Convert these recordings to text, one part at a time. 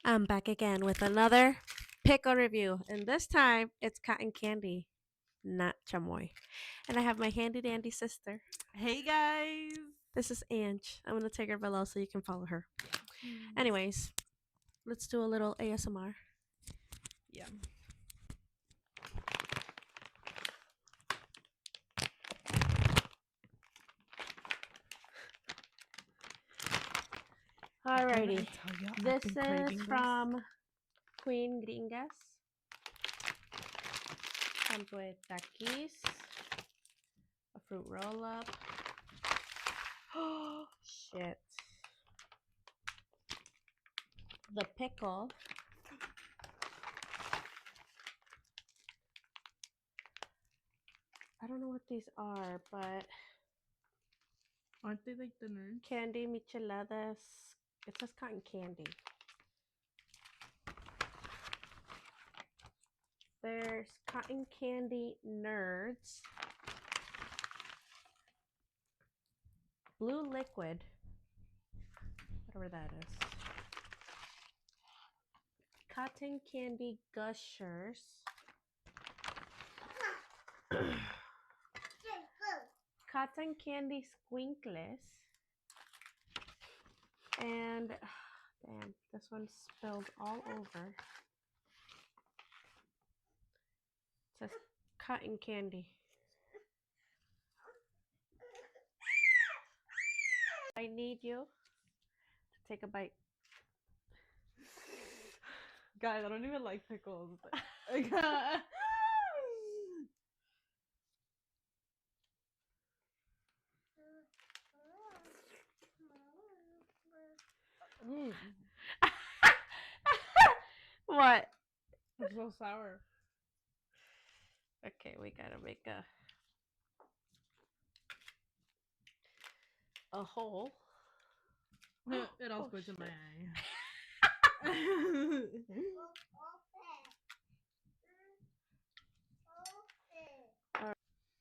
I'm back again with another pickle review, and this time it's cotton candy, not chamoy. And I have my handy dandy sister. Hey guys. This is Ange. I'm gonna take her below so you can follow her. Anyways, let's do a little ASMR. Yeah. Alrighty, You, this is from Queen Gringas. Comes with takis, a fruit roll up. Oh shit! The pickle. I don't know what these are, but aren't they like the nerds? candy micheladas. It says cotton candy. There's cotton candy nerds. Blue liquid. Whatever that is. Cotton candy gushers. Cotton candy squinkles. And damn, this one spilled all over. It says cotton candy. I need you to take a bite. Guys, I don't even like pickles. What? It's so sour. Okay, we gotta make a hole. It all squirts in my eye.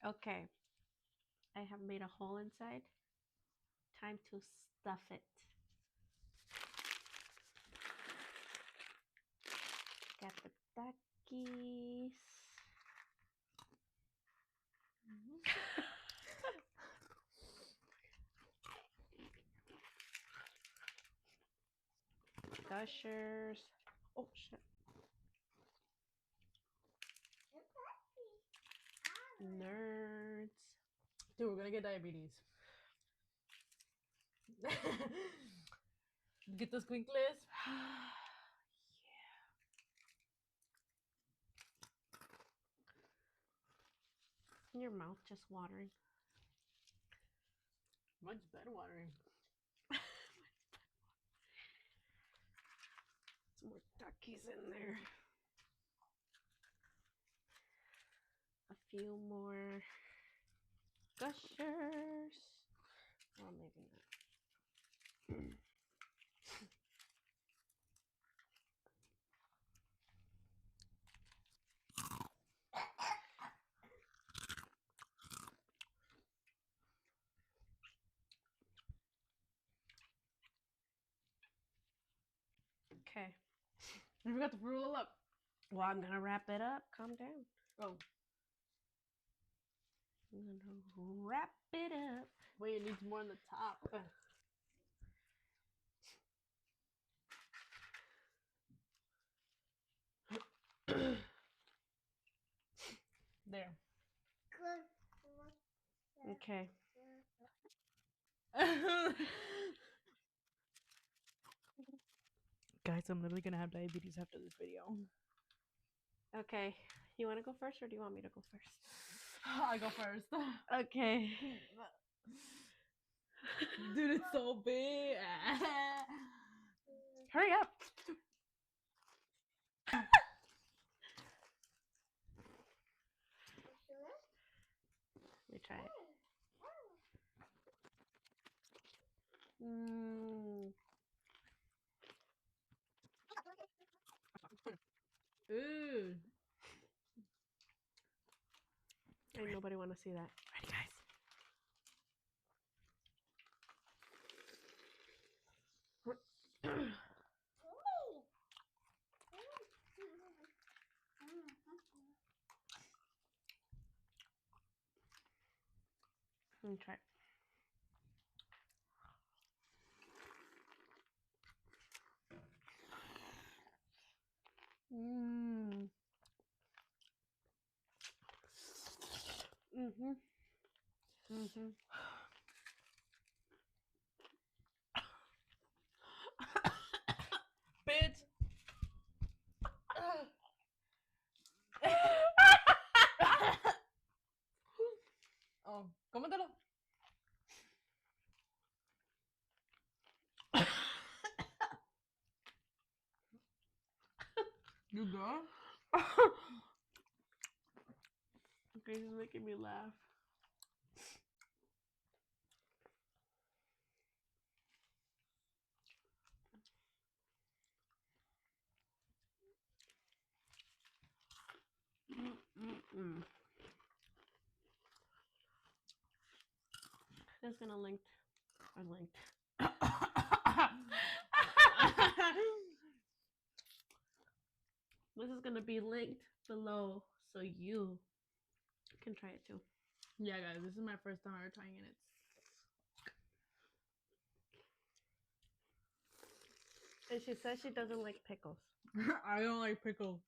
Okay, I have made a hole inside. Time to stuff it. Got the duckies. Gushers. Oh shit. Nerds. Dude, we're gonna get diabetes. Get the squinkles. Yeah. Your mouth just watering. Mine's bed watering. Some more duckies in there. A few more gushers. Well, maybe not. Okay. We forgot to roll up. Well, I'm gonna wrap it up. Calm down. Oh, I'm gonna wrap it up. wait, it needs more on the top. There. Okay. Guys, I'm literally gonna have diabetes after this video. Okay. You want to go first, or do you want me to go first? I go first. Okay. Dude, it's so big. Hurry up. Let me try it. Ooh. Ain't nobody want to see that. Ready, guys? me try it. Mmm. Mm-hmm. Mm-hmm. Bitch. Oh, cómetelo. You good? Okay, this is making me laugh. Mm-mm-mm. This is gonna link or linked. This is gonna be linked below so you can try it too. Yeah, guys, this is my first time ever trying it. And she says she doesn't like pickles. I don't like pickle.